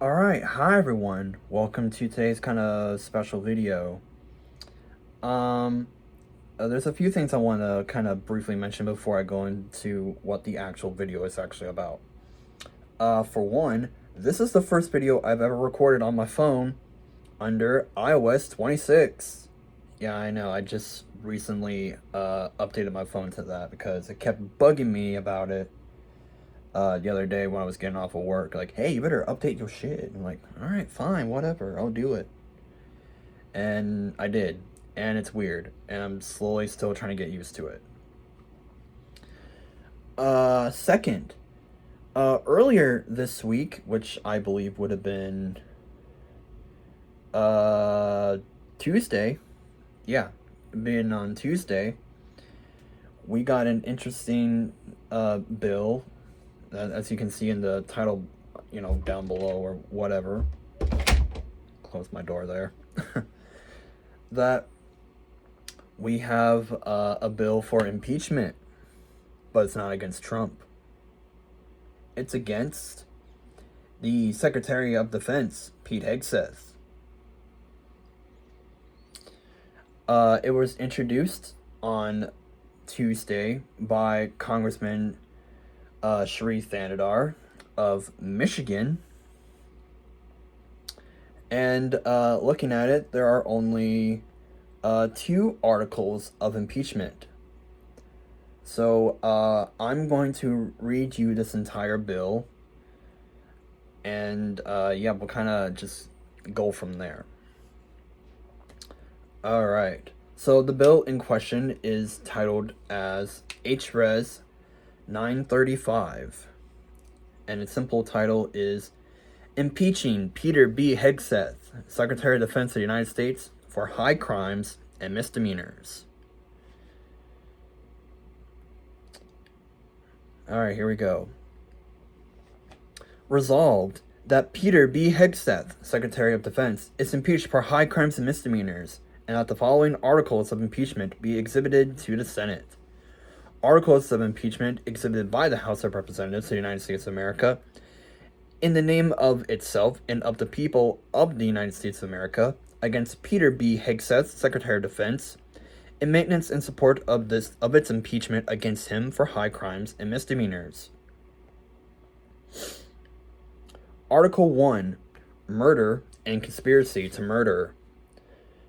Alright, hi everyone. Welcome to today's kind of special video. Um, there's a few things I want to kind of briefly mention before I go into what the actual video is actually about. For one, this is the first video I've ever recorded on my phone under iOS 26. Yeah, I know, I just recently updated my phone to that because it kept bugging me about it the other day when I was getting off of work. Like, hey, you better update your shit. I'm like, alright, fine, whatever, I'll do it. And I did. And it's weird. And I'm slowly still trying to get used to it. Second, earlier this week, which I believe would have been Tuesday. Yeah, being on Tuesday, we got an interesting bill, as you can see in the title, down below or whatever. Close my door there. That we have a bill for impeachment, but it's not against Trump. It's against the Secretary of Defense, Pete Hegseth. It was introduced on Tuesday by Congressman H.Res of Michigan. And looking at it, there are only two articles of impeachment. So I'm going to read you this entire bill, and yeah, we'll kind of just go from there. Alright, so the bill in question is titled as H.Res 935, and its simple title is Impeaching Peter B. Hegseth, Secretary of Defense of the United States, for high crimes and misdemeanors. Alright, here we go. Resolved that Peter B. Hegseth, Secretary of Defense, is impeached for high crimes and misdemeanors, and that the following articles of impeachment be exhibited to the Senate. Articles of impeachment exhibited by the House of Representatives of the United States of America, in the name of itself and of the people of the United States of America, against Peter B. Hegseth, Secretary of Defense, in maintenance and support of its impeachment against him for high crimes and misdemeanors. Article 1, Murder and Conspiracy to Murder.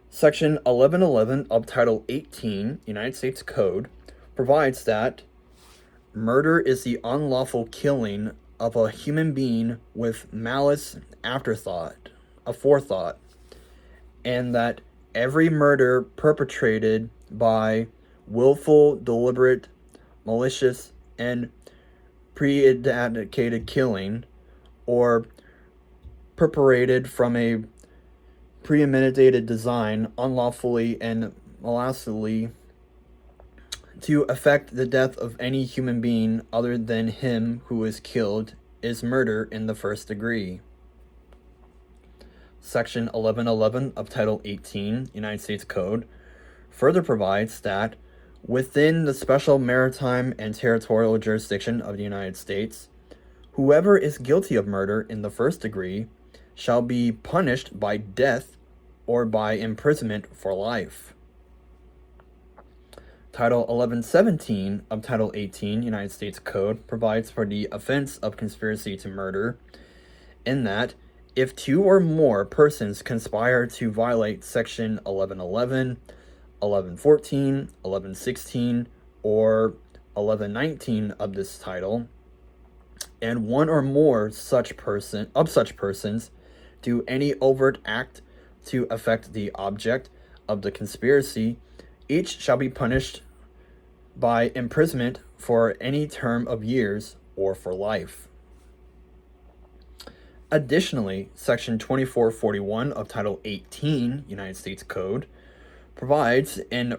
Section 1111 of Title 18, United States Code, provides that murder is the unlawful killing of a human being with malice aforethought, and that every murder perpetrated by willful, deliberate, malicious, and premeditated killing, or perpetrated from a premeditated design, unlawfully and maliciously, to effect the death of any human being other than him who is killed, is murder in the first degree. Section 1111 of Title 18, United States Code, further provides that within the special maritime and territorial jurisdiction of the United States, whoever is guilty of murder in the first degree shall be punished by death or by imprisonment for life. Title 1117 of Title 18, United States Code, provides for the offense of conspiracy to murder, in that if two or more persons conspire to violate Section 1111, 1114, 1116, or 1119 of this title, and one or more such persons do any overt act to affect the object of the conspiracy, each shall be punished by imprisonment for any term of years or for life. Additionally, Section 2441 of Title 18, United States Code, provides in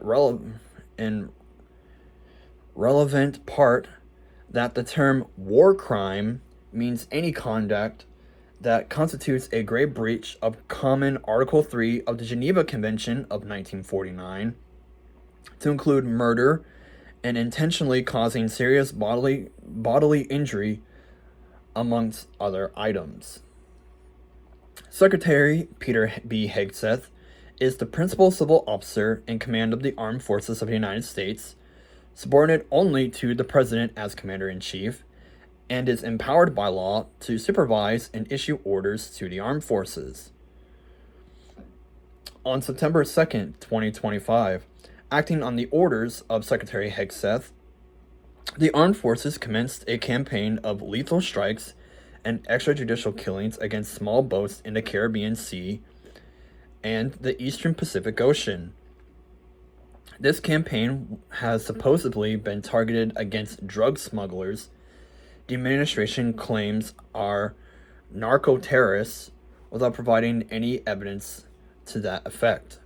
relevant part that the term war crime means any conduct that constitutes a grave breach of common Article 3 of the Geneva Convention of 1949, to include murder and intentionally causing serious bodily injury, amongst other items. Secretary Peter B. Hegseth is the principal civil officer in command of the Armed Forces of the United States, subordinate only to the President as Commander-in-Chief, and is empowered by law to supervise and issue orders to the armed forces. On September 2nd, 2025, acting on the orders of Secretary Hegseth, the armed forces commenced a campaign of lethal strikes and extrajudicial killings against small boats in the Caribbean Sea and the Eastern Pacific Ocean. This campaign has supposedly been targeted against drug smugglers the administration claims are narco-terrorists without providing any evidence to that effect.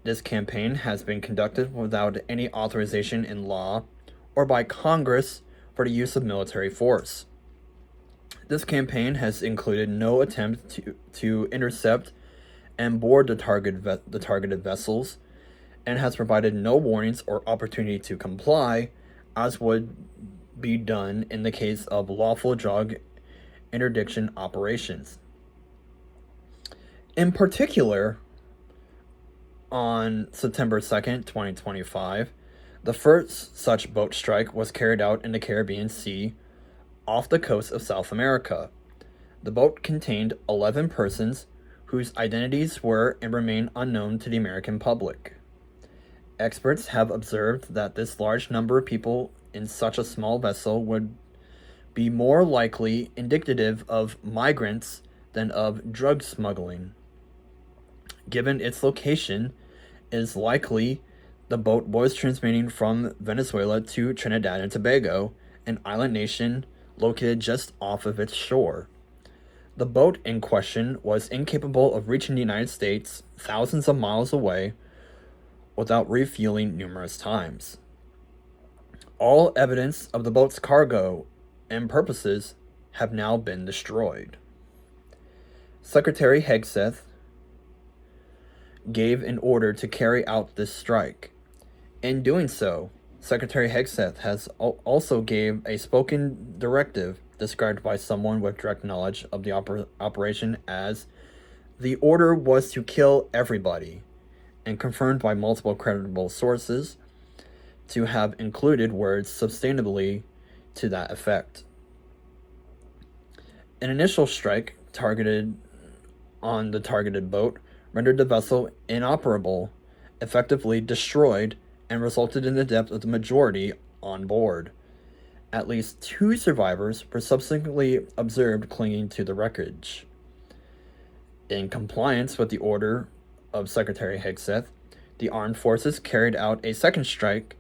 This campaign has been conducted without any authorization in law or by Congress for the use of military force. This campaign has included no attempt to intercept and board the targeted vessels, and has provided no warnings or opportunity to comply, as would be done in the case of lawful drug interdiction operations. In particular, on September 2nd, 2025, the first such boat strike was carried out in the Caribbean Sea off the coast of South America. The boat contained 11 persons whose identities were and remain unknown to the American public. Experts have observed that this large number of people in such a small vessel would be more likely indicative of migrants than of drug smuggling. Given its location, it is likely the boat was transmitting from Venezuela to Trinidad and Tobago, an island nation located just off of its shore. The boat in question was incapable of reaching the United States thousands of miles away without refueling numerous times. All evidence of the boat's cargo and purposes have now been destroyed. Secretary Hegseth gave an order to carry out this strike. In doing so, Secretary Hegseth has also gave a spoken directive described by someone with direct knowledge of the operation as the order was to kill everybody, and confirmed by multiple credible sources to have included words substantively to that effect. An initial strike targeted on the targeted boat rendered the vessel inoperable, effectively destroyed, and resulted in the death of the majority on board. At least 2 survivors were subsequently observed clinging to the wreckage. In compliance with the order of Secretary Hegseth, the armed forces carried out a second strike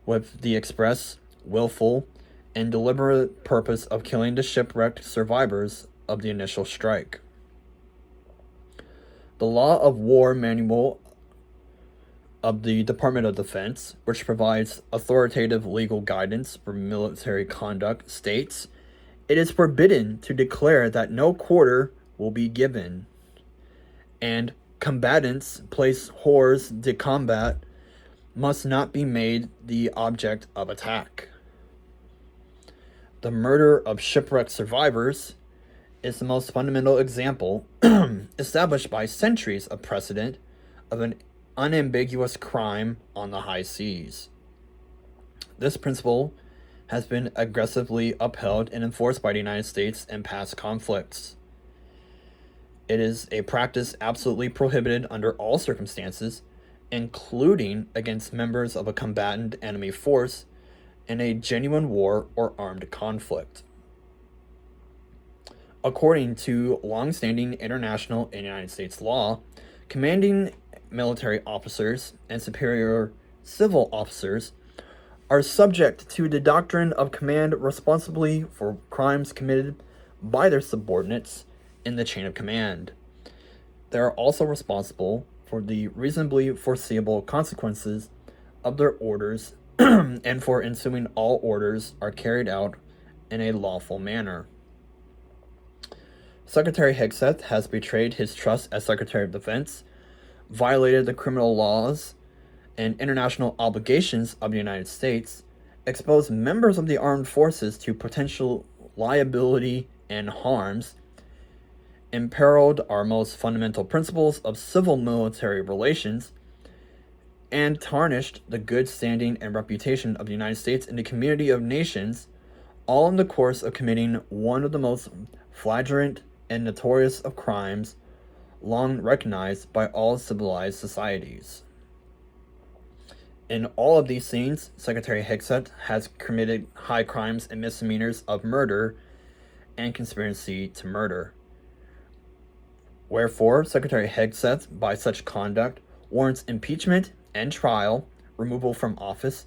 with the express, willful, and deliberate purpose of killing the shipwrecked survivors of the initial strike. The Law of War Manual of the Department of Defense, which provides authoritative legal guidance for military conduct, states, "It is forbidden to declare that no quarter will be given, and combatants placed hors de combat must not be made the object of attack." The murder of shipwrecked survivors is the most fundamental example established by centuries of precedent of an unambiguous crime on the high seas. This principle has been aggressively upheld and enforced by the United States in past conflicts. It is a practice absolutely prohibited under all circumstances, including against members of a combatant enemy force in a genuine war or armed conflict. According to long-standing international and United States law, commanding military officers and superior civil officers are subject to the doctrine of command responsibly for crimes committed by their subordinates in the chain of command. They are also responsible for the reasonably foreseeable consequences of their orders and for ensuing all orders are carried out in a lawful manner. Secretary Hegseth has betrayed his trust as Secretary of Defense, violated the criminal laws and international obligations of the United States, exposed members of the armed forces to potential liability and harms, imperiled our most fundamental principles of civil-military relations, and tarnished the good standing and reputation of the United States in the community of nations, all in the course of committing one of the most flagrant and notorious of crimes long recognized by all civilized societies. In all of these scenes, Secretary Hegseth has committed high crimes and misdemeanors of murder and conspiracy to murder. Wherefore, Secretary Hegseth, by such conduct, warrants impeachment and trial, removal from office,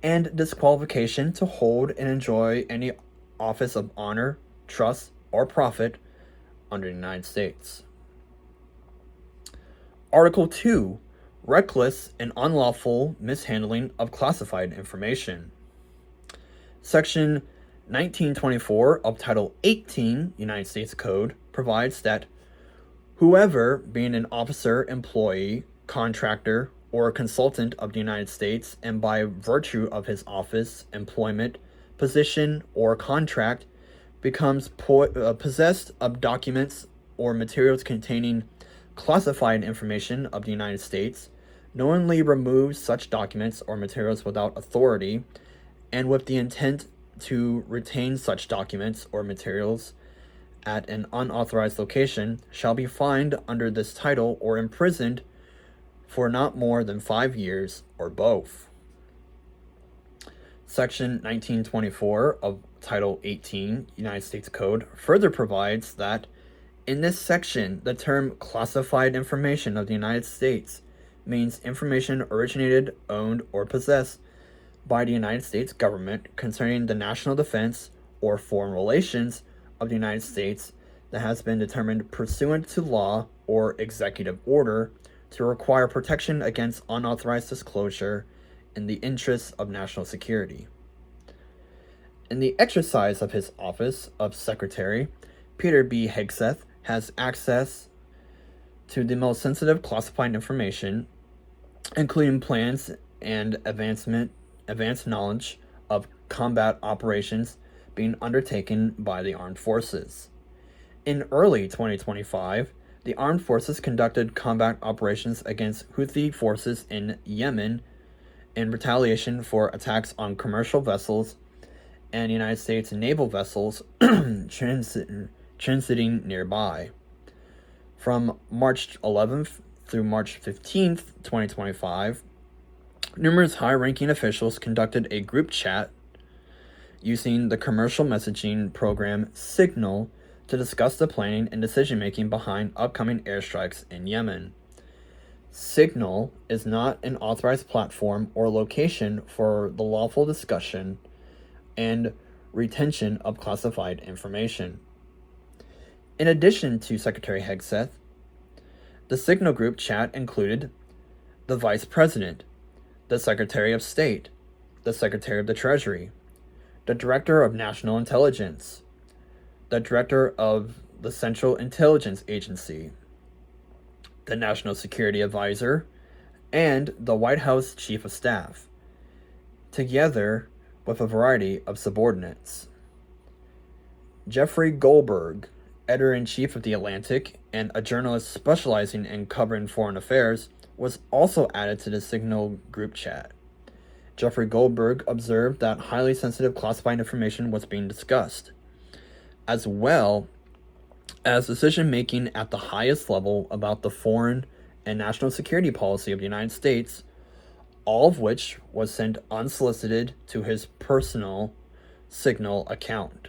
and disqualification to hold and enjoy any office of honor, trust, or profit under the United States. Article 2. Reckless and unlawful mishandling of classified information. Section 1924 of Title 18 United States Code provides that whoever, being an officer, employee, contractor, or consultant of the United States, and by virtue of his office, employment, position, or contract, becomes possessed of documents or materials containing classified information of the United States, knowingly removes such documents or materials without authority, and with the intent to retain such documents or materials at an unauthorized location, shall be fined under this title or imprisoned for not more than 5 years, or both. Section 1924 of Title 18 United States Code further provides that in this section, the term classified information of the United States means information originated, owned, or possessed by the United States government concerning the national defense or foreign relations of the United States that has been determined pursuant to law or executive order to require protection against unauthorized disclosure in the interests of national security. In the exercise of his office of Secretary, Peter B. Hegseth has access to the most sensitive classified information, including plans and advanced knowledge of combat operations being undertaken by the armed forces. In early 2025, the armed forces conducted combat operations against Houthi forces in Yemen in retaliation for attacks on commercial vessels and United States naval vessels transiting nearby. From March 11th through March 15th, 2025, numerous high-ranking officials conducted a group chat using the commercial messaging program Signal to discuss the planning and decision-making behind upcoming airstrikes in Yemen. Signal is not an authorized platform or location for the lawful discussion and retention of classified information. In addition to Secretary Hegseth, the Signal group chat included the Vice President, the Secretary of State, the Secretary of the Treasury, the Director of National Intelligence, the Director of the Central Intelligence Agency, the National Security Advisor, and the White House Chief of Staff, together with a variety of subordinates. Jeffrey Goldberg, editor-in-chief of The Atlantic and a journalist specializing in covering foreign affairs, was also added to the Signal group chat. Jeffrey Goldberg observed that highly sensitive classified information was being discussed, as well as decision-making at the highest level about the foreign and national security policy of the United States, all of which was sent unsolicited to his personal Signal account.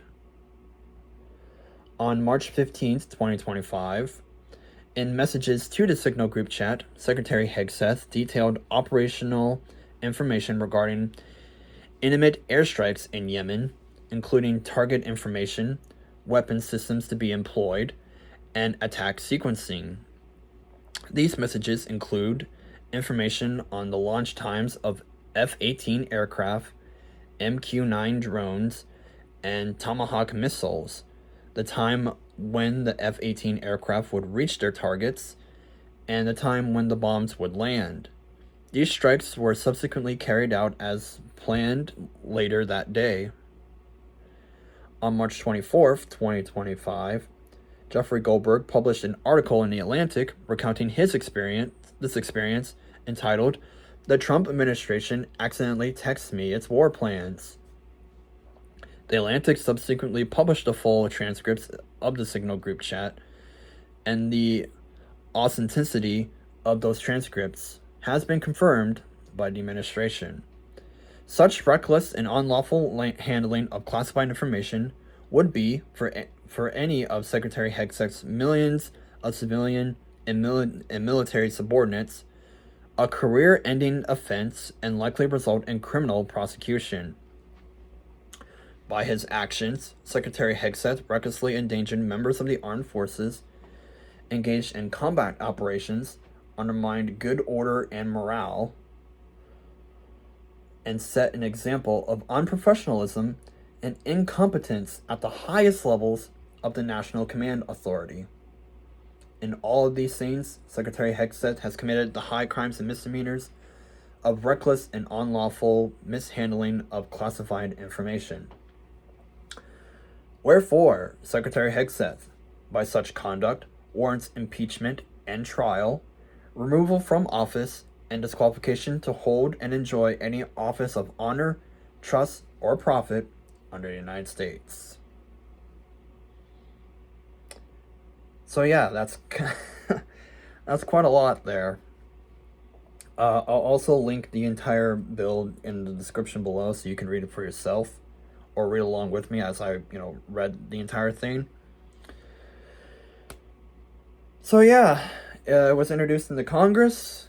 On March 15th, 2025, in messages to the Signal group chat, Secretary Hegseth detailed operational information regarding imminent airstrikes in Yemen, including target information, weapon systems to be employed, and attack sequencing. These messages include information on the launch times of F-18 aircraft, MQ-9 drones, and Tomahawk missiles, the time when the F-18 aircraft would reach their targets, and the time when the bombs would land. These strikes were subsequently carried out as planned later that day. On March 24th, 2025, Jeffrey Goldberg published an article in The Atlantic recounting this experience, entitled, "The Trump Administration Accidentally Texts Me Its War Plans." The Atlantic subsequently published the full transcripts of the Signal group chat, and the authenticity of those transcripts has been confirmed by the administration. Such reckless and unlawful handling of classified information would be, for any of Secretary Hegseth's millions of civilian and military subordinates, a career-ending offense and likely result in criminal prosecution. By his actions, Secretary Hegseth recklessly endangered members of the armed forces, engaged in combat operations, undermined good order and morale, and set an example of unprofessionalism and incompetence at the highest levels of the National Command Authority. In all of these things, Secretary Hegseth has committed the high crimes and misdemeanors of reckless and unlawful mishandling of classified information. Wherefore, Secretary Hegseth, by such conduct, warrants impeachment and trial, removal from office, and disqualification to hold and enjoy any office of honor, trust, or profit under the United States. So yeah, that's that's quite a lot there. I'll also link the entire bill in the description below so you can read it for yourself, or read along with me as I, read the entire thing. So yeah, it was introduced into Congress,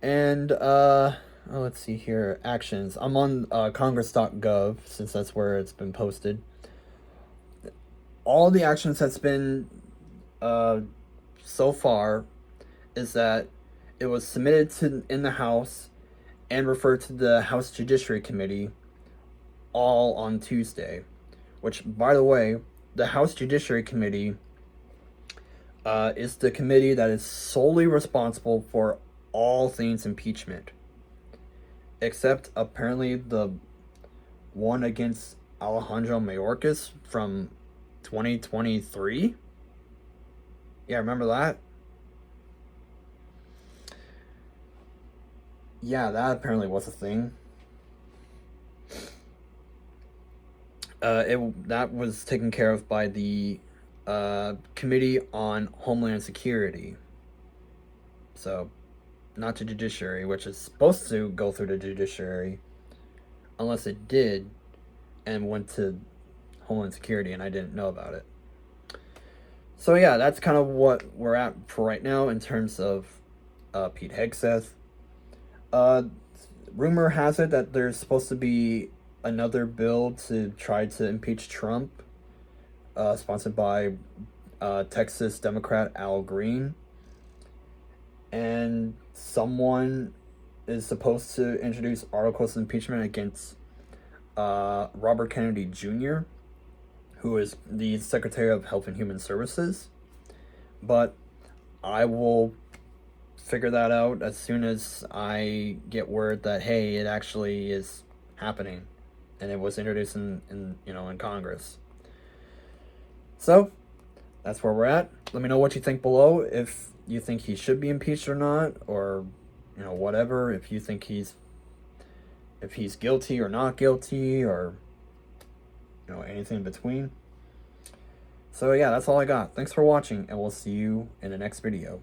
and let's see here, actions. I'm on congress.gov since that's where it's been posted. All the actions that's been so far is that it was submitted in the House and referred to the House Judiciary Committee all on Tuesday, which, by the way, the House Judiciary Committee is the committee that is solely responsible for all things impeachment, except apparently the one against Alejandro Mayorkas from 2023. Yeah, remember that? Yeah, that apparently was a thing. That was taken care of by the Committee on Homeland Security. So, not the Judiciary, which is supposed to go through the Judiciary, unless it did and went to Homeland Security and I didn't know about it. So yeah, that's kind of what we're at for right now in terms of Pete Hegseth. Rumor has it that there's supposed to be another bill to try to impeach Trump, sponsored by Texas Democrat Al Green. And someone is supposed to introduce articles of impeachment against Robert Kennedy Jr., who is the Secretary of Health and Human Services. But I will figure that out as soon as I get word that, hey, it actually is happening and it was introduced in Congress. So that's where we're at. Let me know what you think below, if you think he should be impeached or not, or whatever, if you think he's guilty or not guilty, or anything in between. So yeah, that's all I got. Thanks for watching, and we'll see you in the next video.